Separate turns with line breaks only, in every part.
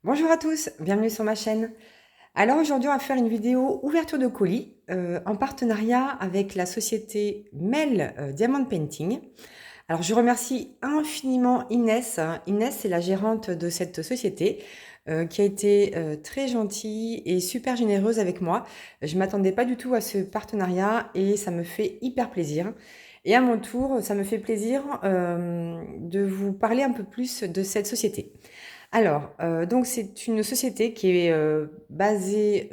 Bonjour à tous, bienvenue sur ma chaîne. Alors aujourd'hui on va faire une vidéo ouverture de colis en partenariat avec la société Mel Diamond Painting. Alors je remercie infiniment Inès. Inès c'est la gérante de cette société qui a été très gentille et super généreuse avec moi. Je m'attendais pas du tout à ce partenariat et ça me fait hyper plaisir. Et à mon tour, ça me fait plaisir de vous parler un peu plus de cette société. Alors, donc c'est une société qui est, basée,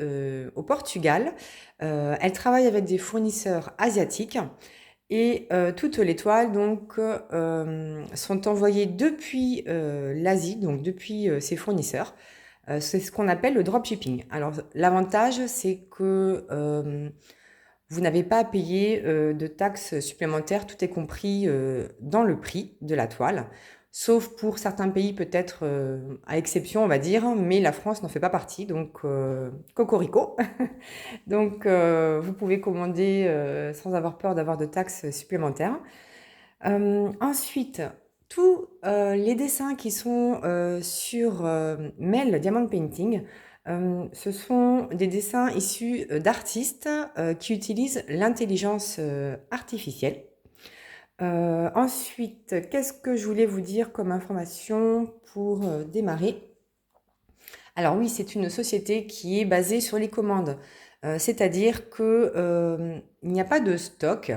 au Portugal. Elle travaille avec des fournisseurs asiatiques et toutes les toiles donc, sont envoyées depuis, l'Asie, donc depuis, ces fournisseurs. C'est ce qu'on appelle le dropshipping. Alors l'avantage, c'est que, vous n'avez pas à payer, de taxes supplémentaires, tout est compris, dans le prix de la toile. Sauf pour certains pays peut-être, à exception on va dire, mais la France n'en fait pas partie donc cocorico. Donc vous pouvez commander, sans avoir peur d'avoir de taxes supplémentaires. Ensuite, tous, les dessins qui sont, sur, Mel Diamond Painting, ce sont des dessins issus, d'artistes, qui utilisent l'intelligence, artificielle. Ensuite, qu'est-ce que je voulais vous dire comme information pour, démarrer? Alors oui, c'est une société qui est basée sur les commandes. C'est-à-dire que, il n'y a pas de stock.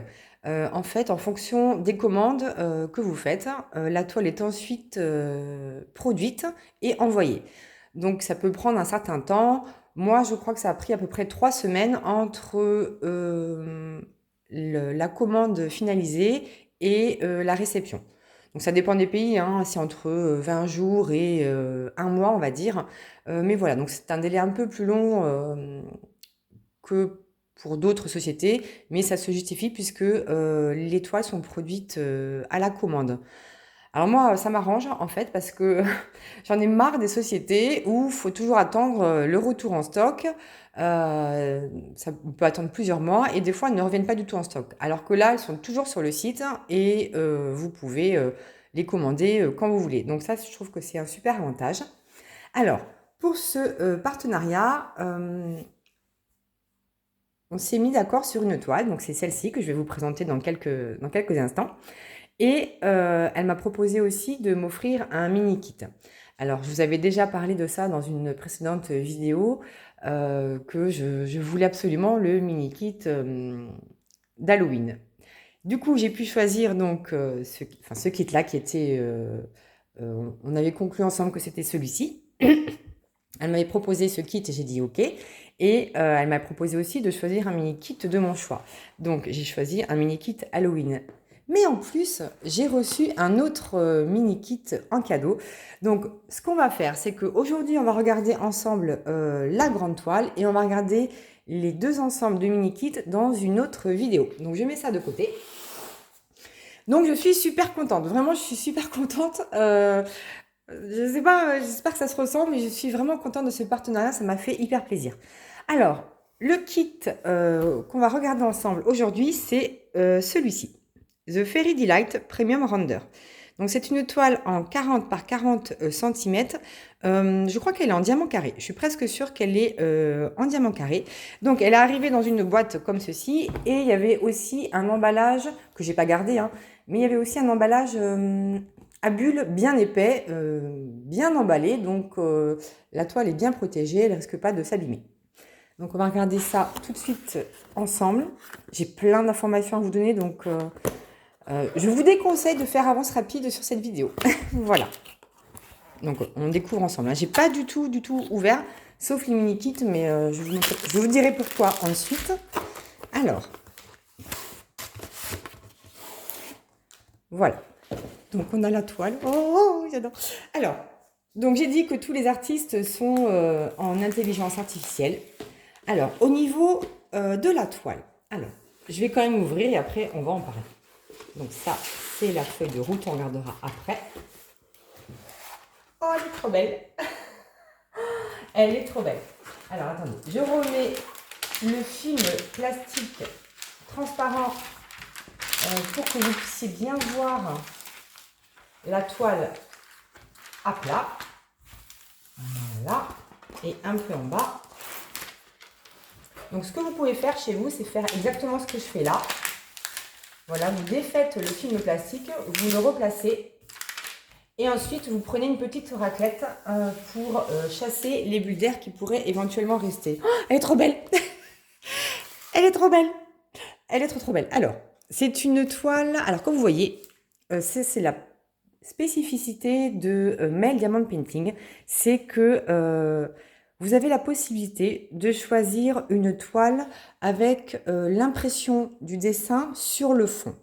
En fait, en fonction des commandes, que vous faites, la toile est ensuite, produite et envoyée. Donc ça peut prendre un certain temps. Moi, je crois que ça a pris à peu près 3 semaines entre, la commande finalisée et la réception. Donc ça dépend des pays, hein, c'est entre 20 jours et 1 mois, on va dire. Mais voilà, donc c'est un délai un peu plus long que pour d'autres sociétés, mais ça se justifie puisque les toiles sont produites à la commande. Alors moi, ça m'arrange en fait parce que j'en ai marre des sociétés où il faut toujours attendre le retour en stock. Ça on peut attendre plusieurs mois et des fois elles ne reviennent pas du tout en stock. Alors que là, elles sont toujours sur le site et vous pouvez les commander quand vous voulez. Donc ça, je trouve que c'est un super avantage. Alors, pour ce partenariat, on s'est mis d'accord sur une toile, donc c'est celle-ci que je vais vous présenter dans quelques instants. Et elle m'a proposé aussi de m'offrir un mini kit. Alors, je vous avais déjà parlé de ça dans une précédente vidéo, que je voulais absolument le mini kit d'Halloween. Du coup, j'ai pu choisir donc ce kit-là qui était... on avait conclu ensemble que c'était celui-ci. Elle m'avait proposé ce kit et j'ai dit OK. Et elle m'a proposé aussi de choisir un mini kit de mon choix. Donc j'ai choisi un mini kit Halloween. Mais en plus, j'ai reçu un autre mini kit en cadeau. Donc ce qu'on va faire, c'est qu'aujourd'hui, on va regarder ensemble la grande toile et on va regarder les deux ensembles de mini kits dans une autre vidéo. Donc je mets ça de côté. Donc je suis super contente, vraiment je suis super contente. Je sais pas, j'espère que ça se ressent, mais je suis vraiment contente de ce partenariat, ça m'a fait hyper plaisir. Alors, le kit qu'on va regarder ensemble aujourd'hui, c'est celui-ci. The Fairy Delight Premium Render. Donc c'est une toile en 40 par 40 cm. Je crois qu'elle est en diamant carré. Je suis presque sûre qu'elle est en diamant carré. Donc elle est arrivée dans une boîte comme ceci. Et il y avait aussi un emballage, que j'ai pas gardé, hein, mais il y avait aussi un emballage à bulles bien épais, bien emballé. Donc la toile est bien protégée, elle ne risque pas de s'abîmer. Donc on va regarder ça tout de suite ensemble. J'ai plein d'informations à vous donner, donc je vous déconseille de faire avance rapide sur cette vidéo. Voilà. Donc on découvre ensemble. Hein. J'ai pas du tout ouvert, sauf les mini kits, mais je vous dirai pourquoi ensuite. Alors, voilà. Donc on a la toile. Oh, j'adore. Alors, donc j'ai dit que tous les artistes sont en intelligence artificielle. Alors, au niveau de la toile, alors, je vais quand même ouvrir et après on va en parler. Donc ça, c'est la feuille de route, on regardera après. Oh, elle est trop belle. Elle est trop belle. Alors, attendez, je remets le film plastique transparent pour que vous puissiez bien voir la toile à plat. et un peu en bas. Donc ce que vous pouvez faire chez vous, c'est faire exactement ce que je fais là. Voilà, vous défaites le film plastique, vous le replacez et ensuite vous prenez une petite raclette pour chasser les bulles d'air qui pourraient éventuellement rester. Oh, elle est trop belle. Elle est trop belle. Elle est trop belle. Alors, c'est une toile, alors comme vous voyez, c'est la spécificité de Mail Diamond Painting, c'est que vous avez la possibilité de choisir une toile avec l'impression du dessin sur le fond.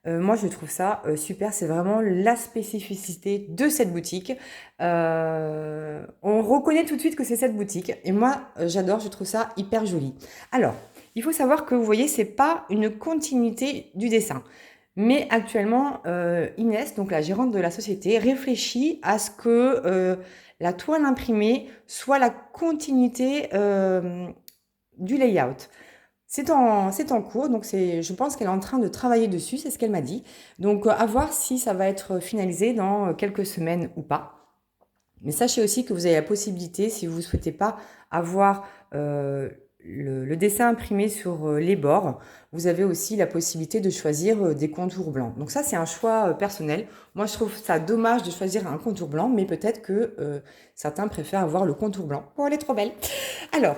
Moi, je trouve ça super. C'est vraiment la spécificité de cette boutique. On reconnaît tout de suite que c'est cette boutique. Et moi, j'adore. Je trouve ça hyper joli. Alors, il faut savoir que vous voyez, c'est pas une continuité du dessin. Mais actuellement, Inès, donc la gérante de la société, réfléchit à ce que la toile imprimée soit la continuité du layout. C'est en cours, donc je pense qu'elle est en train de travailler dessus, c'est ce qu'elle m'a dit. Donc à voir si ça va être finalisé dans quelques semaines ou pas. Mais sachez aussi que vous avez la possibilité, si vous ne souhaitez pas avoir le dessin imprimé sur les bords, vous avez aussi la possibilité de choisir des contours blancs. Donc ça, c'est un choix personnel. Moi, je trouve ça dommage de choisir un contour blanc, mais peut-être que certains préfèrent avoir le contour blanc. Oh, elle est trop belle. Alors,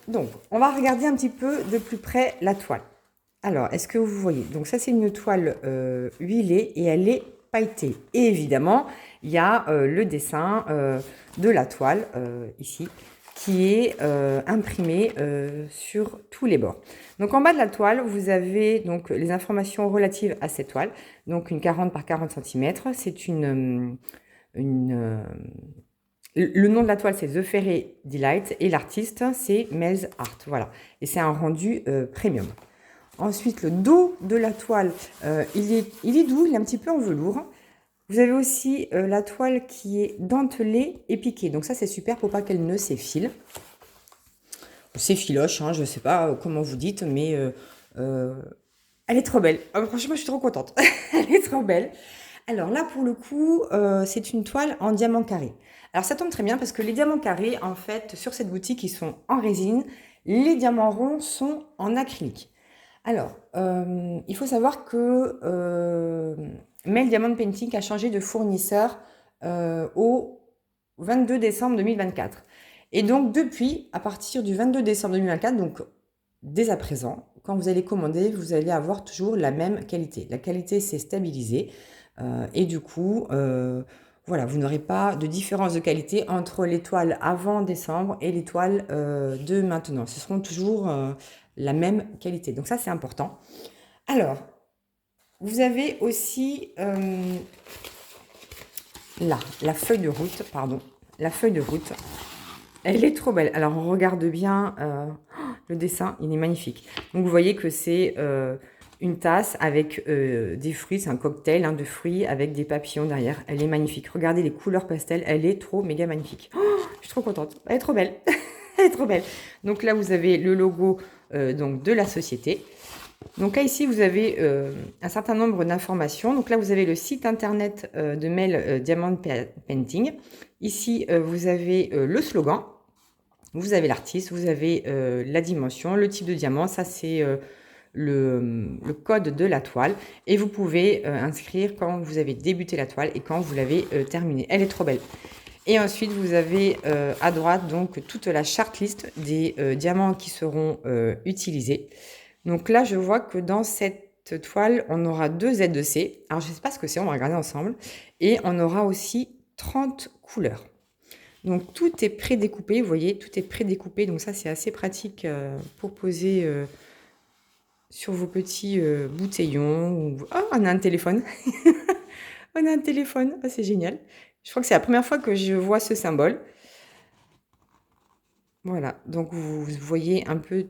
donc, on va regarder un petit peu de plus près la toile. Alors, est-ce que vous voyez? Donc ça, c'est une toile huilée et elle est pailletée. Et évidemment, il y a le dessin de la toile ici qui est imprimé sur tous les bords. Donc en bas de la toile, vous avez donc les informations relatives à cette toile. Donc une 40 par 40 cm. C'est le nom de la toile, c'est The Fairy Delight et l'artiste, c'est Mel's Art. Voilà. Et c'est un rendu premium. Ensuite, le dos de la toile, il est doux, il est un petit peu en velours. Vous avez aussi la toile qui est dentelée et piquée. Donc ça, c'est super pour pas qu'elle ne s'effile. S'effiloche, hein, je ne sais pas comment vous dites, mais elle est trop belle. Franchement, je suis trop contente. Elle est trop belle. Alors là, pour le coup, c'est une toile en diamant carré. Alors ça tombe très bien parce que les diamants carrés, en fait, sur cette boutique, ils sont en résine. Les diamants ronds sont en acrylique. Alors, il faut savoir que Mail Diamond Painting a changé de fournisseur au 22 décembre 2024. Et donc, depuis, à partir du 22 décembre 2024, donc dès à présent, quand vous allez commander, vous allez avoir toujours la même qualité. La qualité s'est stabilisée et du coup, voilà, vous n'aurez pas de différence de qualité entre les toiles avant décembre et les toiles de maintenant. Ce seront toujours la même qualité. Donc ça, c'est important. Alors, vous avez aussi là, la feuille de route, pardon. La feuille de route, elle est trop belle. Alors, on regarde bien le dessin, il est magnifique. Donc, vous voyez que c'est une tasse avec des fruits, c'est un cocktail de fruits avec des papillons derrière. Elle est magnifique. Regardez les couleurs pastel, elle est trop méga magnifique. Oh, je suis trop contente. Elle est trop belle. Elle est trop belle. Donc là, vous avez le logo donc de la société. Donc là, ici, vous avez un certain nombre d'informations. Donc là, vous avez le site internet de Mail Diamond Painting. Ici, vous avez le slogan. Vous avez l'artiste, vous avez la dimension, le type de diamant. Ça, c'est le code de la toile. Et vous pouvez inscrire quand vous avez débuté la toile et quand vous l'avez terminée. Elle est trop belle. Et ensuite, vous avez à droite donc toute la chart list des diamants qui seront utilisés. Donc là, je vois que dans cette toile, on aura 2 Z2C. Alors, je ne sais pas ce que c'est, on va regarder ensemble. Et on aura aussi 30 couleurs. Donc, tout est prédécoupé, vous voyez, tout est prédécoupé. Donc ça, c'est assez pratique pour poser sur vos petits bouteillons. Ah, on a un téléphone. On a un téléphone, ah, c'est génial. Je crois que c'est la première fois que je vois ce symbole. Voilà, donc vous voyez un peu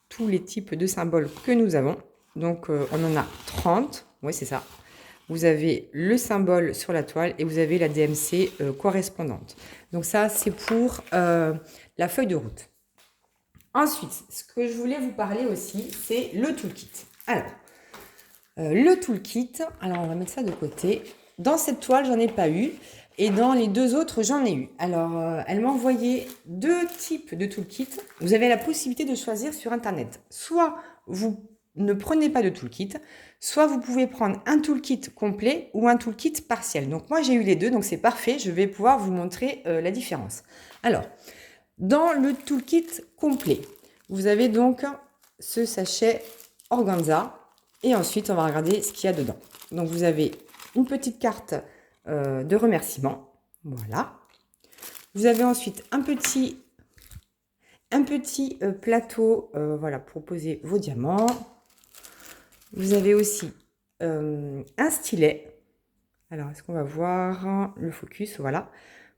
tous les types de symboles que nous avons. Donc on en a 30, oui c'est ça. Vous avez le symbole sur la toile et vous avez la DMC correspondante. Donc ça c'est pour la feuille de route. Ensuite, ce que je voulais vous parler aussi, c'est le toolkit. Alors, le toolkit, alors on va mettre ça de côté. Dans cette toile, j'en ai pas eu Et dans les 2 autres, j'en ai eu. Alors, elle m'a envoyé 2 types de toolkit. Vous avez la possibilité de choisir sur internet. Soit vous ne prenez pas de toolkit, soit vous pouvez prendre un toolkit complet ou un toolkit partiel. Donc moi, j'ai eu les 2, donc c'est parfait. Je vais pouvoir vous montrer la différence. Alors, dans le toolkit complet, vous avez donc ce sachet organza. Et ensuite, on va regarder ce qu'il y a dedans. Donc, vous avez une petite carte de remerciement. Voilà. Vous avez ensuite un petit plateau voilà, pour poser vos diamants. Vous avez aussi un stylet. Alors, est-ce qu'on va voir le focus? Voilà.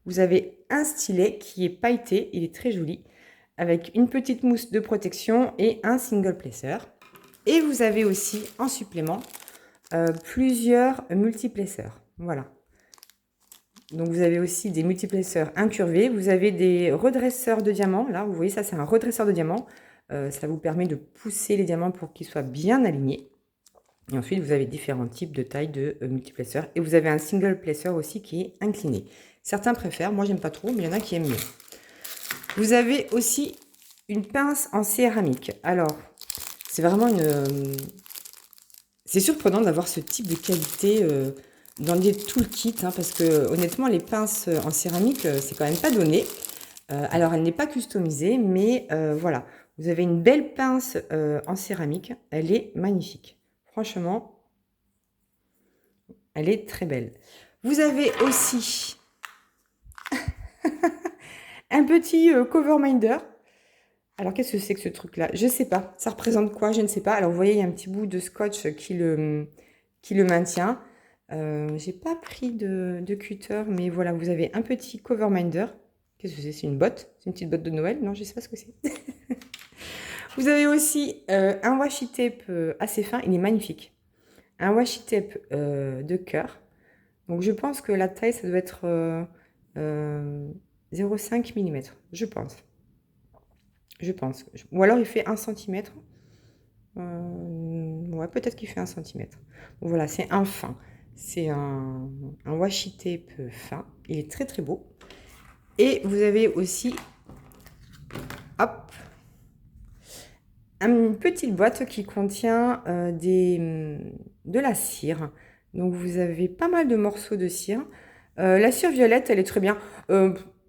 Vous avez un stylet qui est pailleté. Il est très joli. Avec une petite mousse de protection et un single placer. Et vous avez aussi en supplément plusieurs multiplaceurs. Voilà. Donc vous avez aussi des multiplaceurs incurvés. Vous avez des redresseurs de diamants. Là, vous voyez ça, c'est un redresseur de diamants. Ça vous permet de pousser les diamants pour qu'ils soient bien alignés. Et ensuite, vous avez différents types de tailles de multiplaceurs. Et vous avez un single placer aussi qui est incliné. Certains préfèrent, moi j'aime pas trop, mais il y en a qui aiment mieux. Vous avez aussi une pince en céramique. Alors, c'est vraiment c'est surprenant d'avoir ce type de qualité dans des toolkits, hein, parce que honnêtement, les pinces en céramique, c'est quand même pas donné. Alors, elle n'est pas customisée, mais voilà. Vous avez une belle pince en céramique. Elle est magnifique. Franchement, elle est très belle. Vous avez aussi un petit cover minder. Alors, qu'est-ce que c'est que ce truc-là? Je ne sais pas. Ça représente quoi? Je ne sais pas. Alors, vous voyez, il y a un petit bout de scotch qui le maintient. J'ai pas pris de cutter, mais voilà, vous avez un petit cover minder. Qu'est-ce que c'est? C'est une botte? C'est une petite botte de Noël? Non, je ne sais pas ce que c'est. Vous avez aussi un washi tape assez fin. Il est magnifique. Un washi tape de cœur. Donc, je pense que la taille, ça doit être 0,5 mm. Je pense. Ou alors il fait 1 cm. Ouais, peut-être qu'il fait 1 cm. Bon, voilà, c'est un fin. C'est un washi tape fin. Il est très très beau. Et vous avez aussi, hop, une petite boîte qui contient de la cire. Donc vous avez pas mal de morceaux de cire. La cire violette, elle est très bien.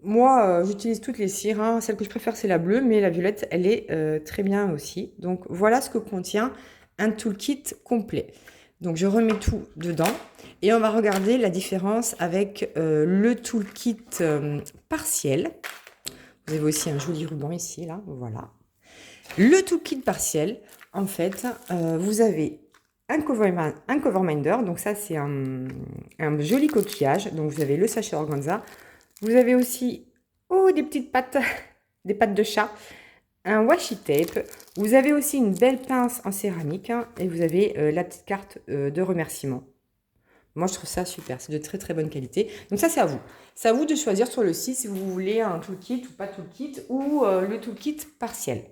Moi, j'utilise toutes les cires, hein. Celle que je préfère, c'est la bleue, mais la violette, elle est très bien aussi. Donc, voilà ce que contient un toolkit complet. Donc, je remets tout dedans et on va regarder la différence avec le toolkit partiel. Vous avez aussi un joli ruban ici, là, voilà. Le toolkit partiel, en fait, vous avez un cover minder. Donc, ça, c'est un joli coquillage. Donc, vous avez le sachet organza. Vous avez aussi des petites pattes, des pattes de chat, un washi tape. Vous avez aussi une belle pince en céramique hein, et vous avez la petite carte de remerciement. Moi, je trouve ça super. C'est de très très bonne qualité. Donc ça, c'est à vous. C'est à vous de choisir sur le site si vous voulez un toolkit ou pas toolkit ou le toolkit partiel.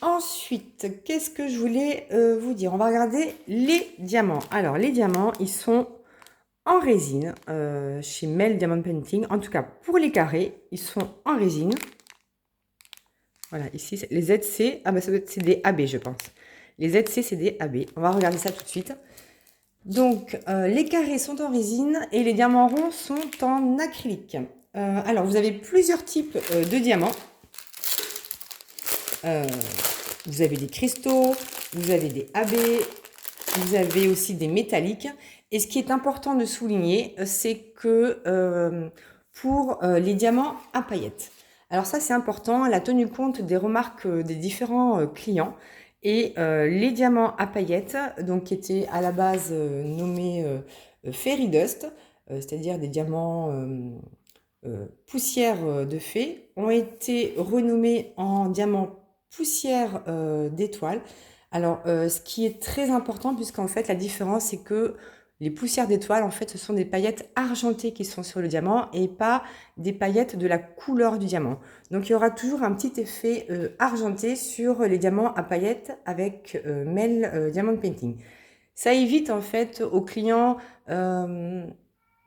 Ensuite, qu'est-ce que je voulais vous dire? On va regarder les diamants. Alors, les diamants, ils sont en résine chez Mel Diamond Painting. En tout cas, pour les carrés, ils sont en résine. Voilà, ici, les ZC, ah bah c'est des AB, je pense. Les ZC, c'est des AB. On va regarder ça tout de suite. Donc, les carrés sont en résine et les diamants ronds sont en acrylique. Alors, vous avez plusieurs types de diamants. Vous avez des cristaux, vous avez des AB, vous avez aussi des métalliques. Et ce qui est important de souligner, c'est que pour les diamants à paillettes, alors ça c'est important, elle a tenu compte des remarques des différents clients. Et les diamants à paillettes, donc qui étaient à la base nommés Fairy Dust, c'est-à-dire des diamants poussière de fée, ont été renommés en diamants poussière d'étoiles. Alors, ce qui est très important, puisqu'en fait, la différence, c'est que les poussières d'étoiles, en fait, ce sont des paillettes argentées qui sont sur le diamant et pas des paillettes de la couleur du diamant. Donc, il y aura toujours un petit effet argenté sur les diamants à paillettes avec Mel Diamond Painting. Ça évite, en fait, aux clients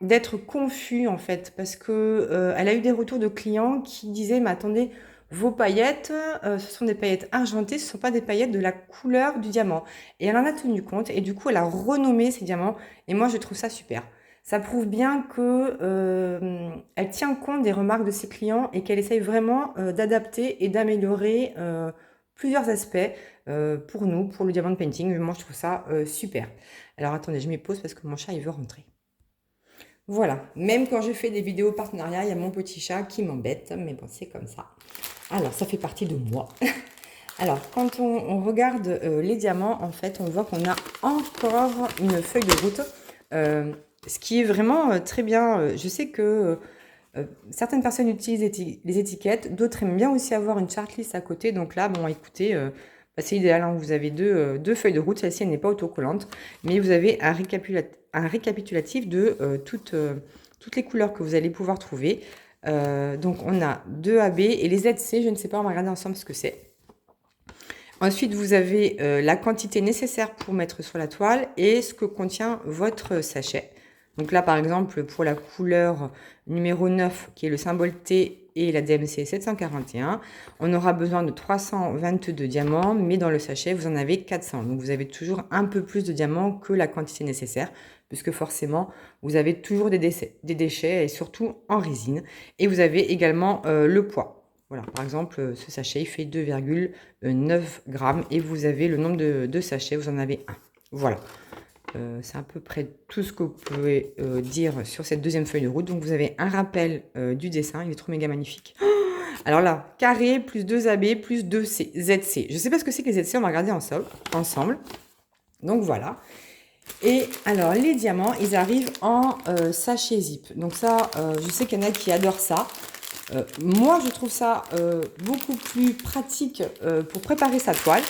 d'être confus en fait, parce que elle a eu des retours de clients qui disaient, mais attendez, vos paillettes, ce sont des paillettes argentées, ce ne sont pas des paillettes de la couleur du diamant. Et elle en a tenu compte, et du coup, elle a renommé ces diamants, et moi, je trouve ça super. Ça prouve bien que elle tient compte des remarques de ses clients et qu'elle essaye vraiment d'adapter et d'améliorer plusieurs aspects pour nous, pour le diamond painting. Moi, je trouve ça super. Alors, attendez, je m'y pose parce que mon chat, il veut rentrer. Voilà, même quand je fais des vidéos partenariat, il y a mon petit chat qui m'embête, mais bon, c'est comme ça. Alors, ça fait partie de moi. Alors, quand on regarde les diamants, en fait, on voit qu'on a encore une feuille de route, ce qui est vraiment très bien. Je sais que certaines personnes utilisent les étiquettes, d'autres aiment bien aussi avoir une chartlist à côté. Donc là, bon, écoutez, bah, c'est idéal, hein, vous avez deux feuilles de route. Celle-ci, elle n'est pas autocollante, mais vous avez un récapitulatif de toutes les couleurs que vous allez pouvoir trouver. Donc, on a 2 AB et les ZC, je ne sais pas, on va regarder ensemble ce que c'est. Ensuite, vous avez la quantité nécessaire pour mettre sur la toile et ce que contient votre sachet. Donc là, par exemple, pour la couleur numéro 9, qui est le symbole T et la DMC 741, on aura besoin de 322 diamants, mais dans le sachet, vous en avez 400. Donc vous avez toujours un peu plus de diamants que la quantité nécessaire, puisque forcément, vous avez toujours des déchets, et surtout en résine. Et vous avez également le poids. Voilà, par exemple, ce sachet, il fait 2,9 grammes et vous avez le nombre de sachets, vous en avez un. Voilà, c'est à peu près tout ce que vous pouvez dire sur cette deuxième feuille de route. Donc, vous avez un rappel du dessin, il est trop méga magnifique. Alors là, carré plus 2 AB plus 2 ZC. Je ne sais pas ce que c'est que les ZC, on va regarder ensemble. Donc, voilà. Et alors, les diamants, ils arrivent en sachet zip. Donc ça, je sais qu'il y en a qui adorent ça. Moi, je trouve ça beaucoup plus pratique pour préparer sa toile.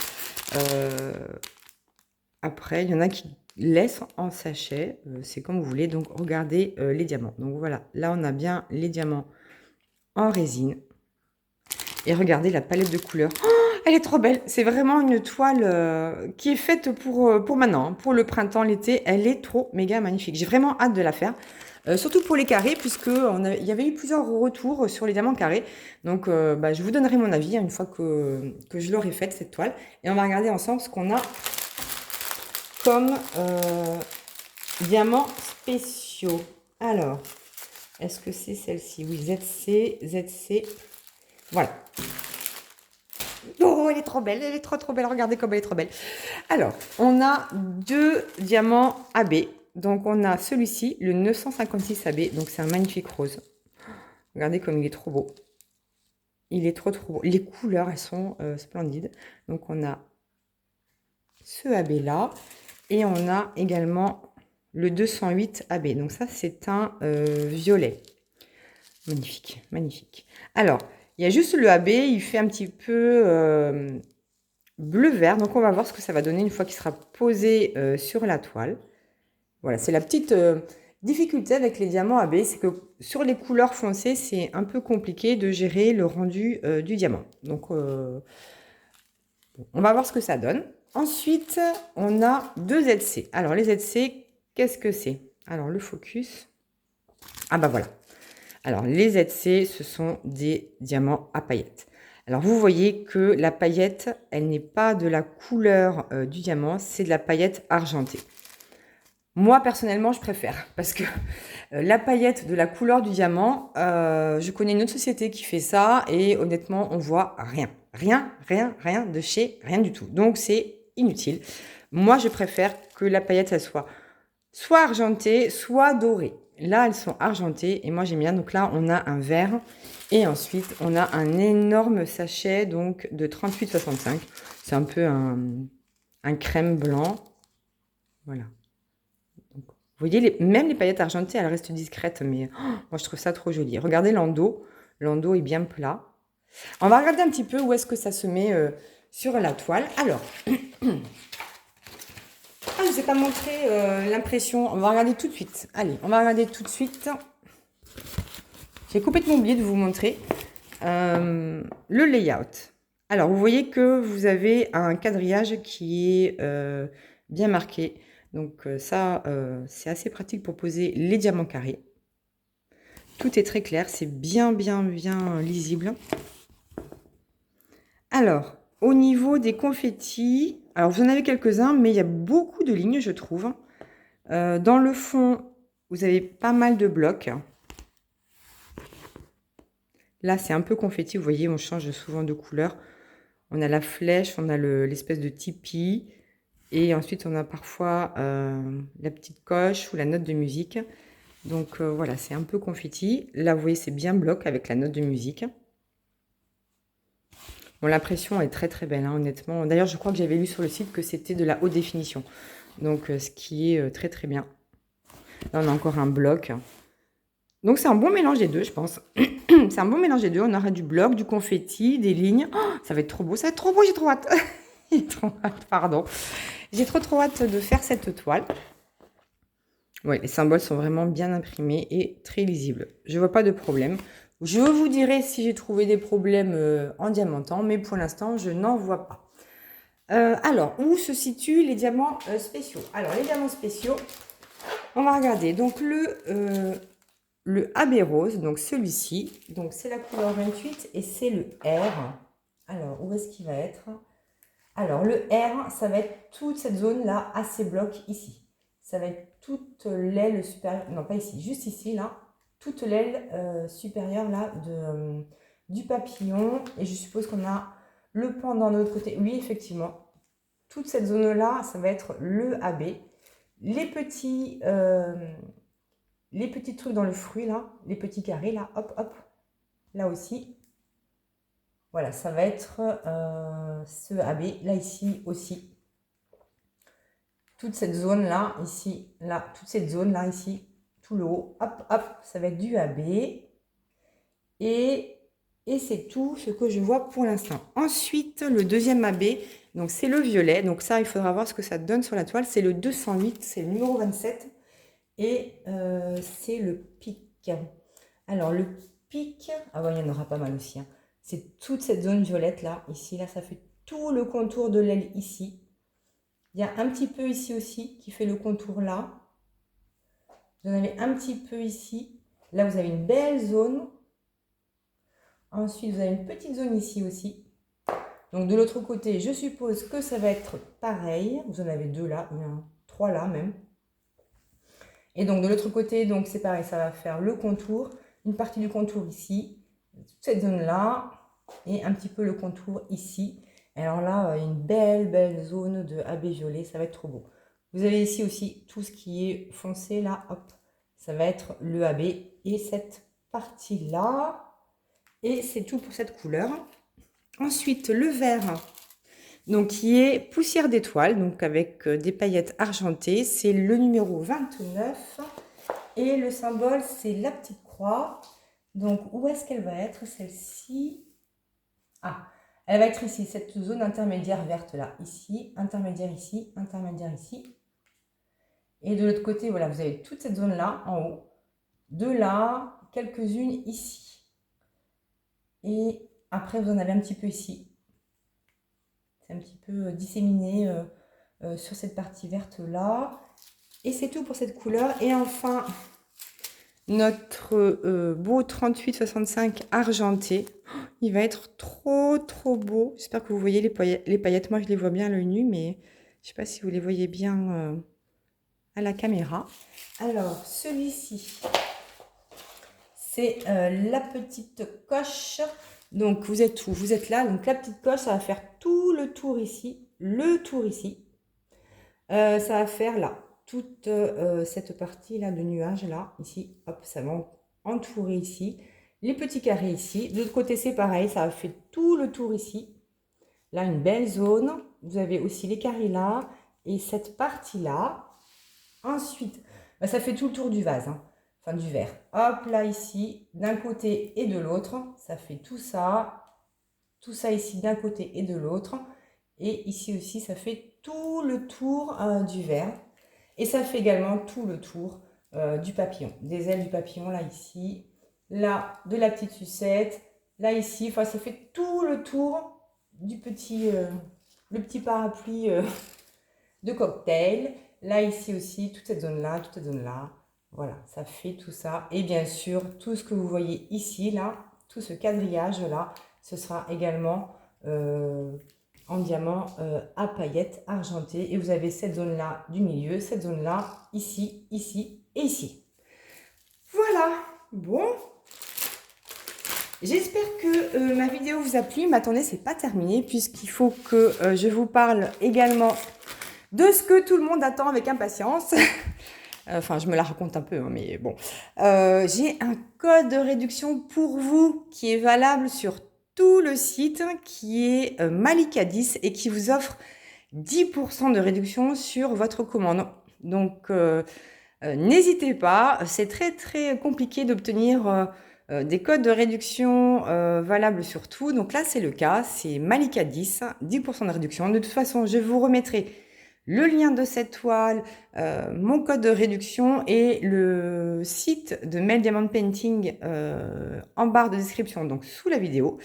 Après, il y en a qui laissent en sachet. C'est comme vous voulez. Donc, regardez les diamants. Donc, voilà. Là, on a bien les diamants en résine. Et regardez la palette de couleurs. Oh, elle est trop belle. C'est vraiment une toile qui est faite pour maintenant. Pour le printemps, l'été. Elle est trop méga magnifique. J'ai vraiment hâte de la faire. Surtout pour les carrés, puisque il y avait eu plusieurs retours sur les diamants carrés. Donc, je vous donnerai mon avis une fois que je l'aurai faite, cette toile. Et on va regarder ensemble ce qu'on a comme diamants spéciaux. Alors, est-ce que c'est celle-ci? Oui, ZC. Voilà. Oh, elle est trop belle, elle est trop belle. Regardez comme elle est trop belle. Alors, on a 2 diamants AB. Donc, on a celui-ci, le 956 AB. Donc, c'est un magnifique rose. Regardez comme il est trop beau. Il est trop beau. Les couleurs, elles sont splendides. Donc, on a ce AB-là. Et on a également le 208 AB. Donc, ça, c'est un violet. Magnifique, magnifique. Alors, il y a juste le AB. Il fait un petit peu bleu-vert. Donc, on va voir ce que ça va donner une fois qu'il sera posé sur la toile. Voilà, c'est la petite difficulté avec les diamants AB, c'est que sur les couleurs foncées, c'est un peu compliqué de gérer le rendu du diamant. Donc, on va voir ce que ça donne. Ensuite, on a 2 ZC. Alors, les ZC, qu'est-ce que c'est? Alors, le focus. Ah bah voilà. Alors, les ZC, ce sont des diamants à paillettes. Alors, vous voyez que la paillette, elle n'est pas de la couleur du diamant, c'est de la paillette argentée. Moi, personnellement, je préfère parce que la paillette de la couleur du diamant, je connais une autre société qui fait ça et honnêtement, on voit rien. Rien de chez rien du tout. Donc, c'est inutile. Moi, je préfère que la paillette, elle soit argentée, soit dorée. Là, elles sont argentées et moi, j'aime bien. Donc là, on a un vert et ensuite, on a un énorme sachet donc de 38,65. C'est un peu un crème blanc. Voilà. Vous voyez, même les paillettes argentées, elles restent discrètes, mais moi, je trouve ça trop joli. Regardez l'endos. L'endos est bien plat. On va regarder un petit peu où est-ce que ça se met sur la toile. Alors, je ne vous ai pas montré l'impression. On va regarder tout de suite. Allez, on va regarder tout de suite. J'ai complètement oublié de vous montrer le layout. Alors, vous voyez que vous avez un quadrillage qui est bien marqué. Donc ça, c'est assez pratique pour poser les diamants carrés. Tout est très clair, c'est bien lisible. Alors, au niveau des confettis, alors vous en avez quelques-uns, mais il y a beaucoup de lignes, je trouve. Dans le fond, vous avez pas mal de blocs. Là, c'est un peu confetti, vous voyez, on change souvent de couleur. On a la flèche, on a l'espèce de tipi, et ensuite on a parfois la petite coche ou la note de musique. Donc voilà, c'est un peu confetti. Là, vous voyez, c'est bien bloc avec la note de musique. Bon, l'impression est très belle, hein, honnêtement. D'ailleurs, je crois que j'avais lu sur le site que c'était de la haute définition. Donc, ce qui est très bien. Là, on a encore un bloc. Donc, c'est un bon mélange des deux, je pense. C'est un bon mélange des deux. On aura du bloc, du confetti, des lignes. Oh, ça va être trop beau, ça va être trop beau, j'ai trop hâte. J'ai trop hâte, pardon. J'ai trop hâte de faire cette toile. Oui, les symboles sont vraiment bien imprimés et très lisibles. Je vois pas de problème. Je vous dirai si j'ai trouvé des problèmes en diamantant, mais pour l'instant, je n'en vois pas. Alors, où se situent les diamants spéciaux? Alors, les diamants spéciaux, on va regarder. Donc, le AB rose, donc celui-ci, donc c'est la couleur 28 et c'est le R. Alors, où est-ce qu'il va être? Alors, le R, ça va être toute cette zone-là, à ces blocs ici. Ça va être toute l'aile supérieure, non pas ici, juste ici, là, toute l'aile supérieure, là, du papillon. Et je suppose qu'on a le pendant de l'autre côté. Oui, effectivement, toute cette zone-là, ça va être le AB. Les petits trucs dans le fruit, là, les petits carrés, là, hop, là aussi. Voilà, ça va être ce AB, là, ici aussi. Toute cette zone-là, ici, là, toute cette zone-là, ici, tout le haut, hop, ça va être du AB. Et c'est tout ce que je vois pour l'instant. Ensuite, le deuxième AB, donc c'est le violet. Donc ça, il faudra voir ce que ça donne sur la toile. C'est le 208, c'est le numéro 27. Et c'est le pic. Alors, le pic, ah ouais, il y en aura pas mal aussi, hein. C'est toute cette zone violette là, ici, là, ça fait tout le contour de l'aile ici. Il y a un petit peu ici aussi qui fait le contour là. Vous en avez un petit peu ici. Là, vous avez une belle zone. Ensuite, vous avez une petite zone ici aussi. Donc, de l'autre côté, je suppose que ça va être pareil. Vous en avez deux là, il y en a trois là même. Et donc, de l'autre côté, donc c'est pareil, ça va faire le contour. Une partie du contour ici. Toute cette zone-là. Et un petit peu le contour ici. Alors là, une belle zone de AB violet. Ça va être trop beau. Vous avez ici aussi tout ce qui est foncé là. Hop, ça va être le AB. Et cette partie-là. Et c'est tout pour cette couleur. Ensuite, le vert, donc qui est poussière d'étoile, donc avec des paillettes argentées. C'est le numéro 29. Et le symbole, c'est la petite croix. Donc, où est-ce qu'elle va être, celle-ci? Ah, elle va être ici, cette zone intermédiaire verte là. Ici, intermédiaire ici, intermédiaire ici. Et de l'autre côté, voilà, vous avez toute cette zone-là, en haut. De là, quelques-unes ici. Et après, vous en avez un petit peu ici. C'est un petit peu disséminé sur cette partie verte-là. Et c'est tout pour cette couleur. Et enfin, notre beau 38-65 argenté. Il va être trop beau. J'espère que vous voyez les paillettes. Moi, je les vois bien à l'œil nu, mais je ne sais pas si vous les voyez bien à la caméra. Alors, celui-ci, c'est la petite coche. Donc, vous êtes où? Vous êtes là. Donc, la petite coche, ça va faire tout le tour ici. Le tour ici. Ça va faire là. Toute cette partie-là de nuage, là, ici. Hop, ça va entourer ici. Les petits carrés ici. De l'autre côté, c'est pareil. Ça va faire tout le tour ici. Là, une belle zone. Vous avez aussi les carrés là. Et cette partie-là. Ensuite, bah, ça fait tout le tour du vase. Hein. Enfin, du verre. Hop, là, ici. D'un côté et de l'autre. Ça fait tout ça. Tout ça ici d'un côté et de l'autre. Et ici aussi, ça fait tout le tour du verre. Et ça fait également tout le tour du papillon. Des ailes du papillon, là, ici. Là, de la petite sucette. Là, ici. Enfin, ça fait tout le tour du petit, le petit parapluie de cocktail. Là, ici aussi, toute cette zone-là, toute cette zone-là. Voilà, ça fait tout ça. Et bien sûr, tout ce que vous voyez ici, là, tout ce quadrillage-là, ce sera également en diamant à paillettes argentées. Et vous avez cette zone-là du milieu, cette zone-là, ici, ici et ici. Voilà, bon. J'espère que ma vidéo vous a plu, mais attendez, c'est pas terminé, puisqu'il faut que je vous parle également de ce que tout le monde attend avec impatience. Enfin, je me la raconte un peu, hein, mais bon. J'ai un code de réduction pour vous qui est valable sur tout le site, qui est Malika10 et qui vous offre 10% de réduction sur votre commande. Donc, n'hésitez pas. C'est très, très compliqué d'obtenir des codes de réduction valables sur tout. Donc là, c'est le cas. C'est Malika10, 10% de réduction. De toute façon, je vous remettrai le lien de cette toile, mon code de réduction et le site de Mel Diamond Painting en barre de description, donc sous la vidéo.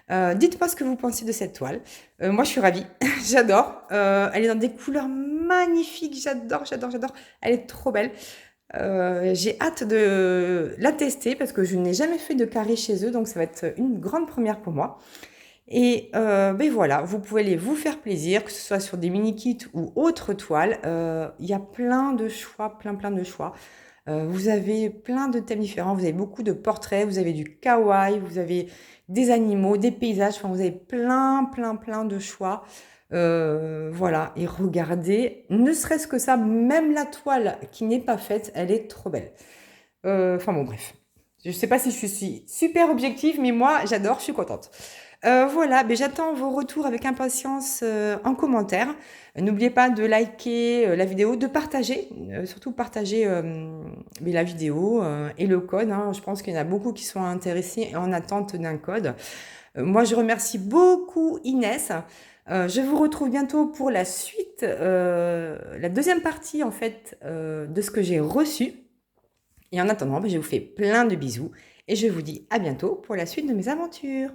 Dites-moi ce que vous pensez de cette toile. Moi, je suis ravie. J'adore. Elle est dans des couleurs magnifiques. J'adore, j'adore, j'adore. Elle est trop belle. J'ai hâte de la tester parce que je n'ai jamais fait de carré chez eux, donc ça va être une grande première pour moi. Et ben voilà, vous pouvez aller vous faire plaisir, que ce soit sur des mini-kits ou autres toiles. Il y a plein de choix, plein de choix. Vous avez plein de thèmes différents, vous avez beaucoup de portraits, vous avez du kawaii, vous avez des animaux, des paysages, enfin vous avez plein de choix. Voilà, et regardez, ne serait-ce que ça, même la toile qui n'est pas faite, elle est trop belle. Enfin bon, bref. Je ne sais pas si je suis super objective, mais moi, j'adore, je suis contente. Voilà, ben, j'attends vos retours avec impatience en commentaire. N'oubliez pas de liker la vidéo, de partager, surtout partager la vidéo et le code. Hein. Je pense qu'il y en a beaucoup qui sont intéressés et en attente d'un code. Moi, je remercie beaucoup Inès. Je vous retrouve bientôt pour la suite, la deuxième partie en fait de ce que j'ai reçu. Et en attendant, ben, je vous fais plein de bisous et je vous dis à bientôt pour la suite de mes aventures.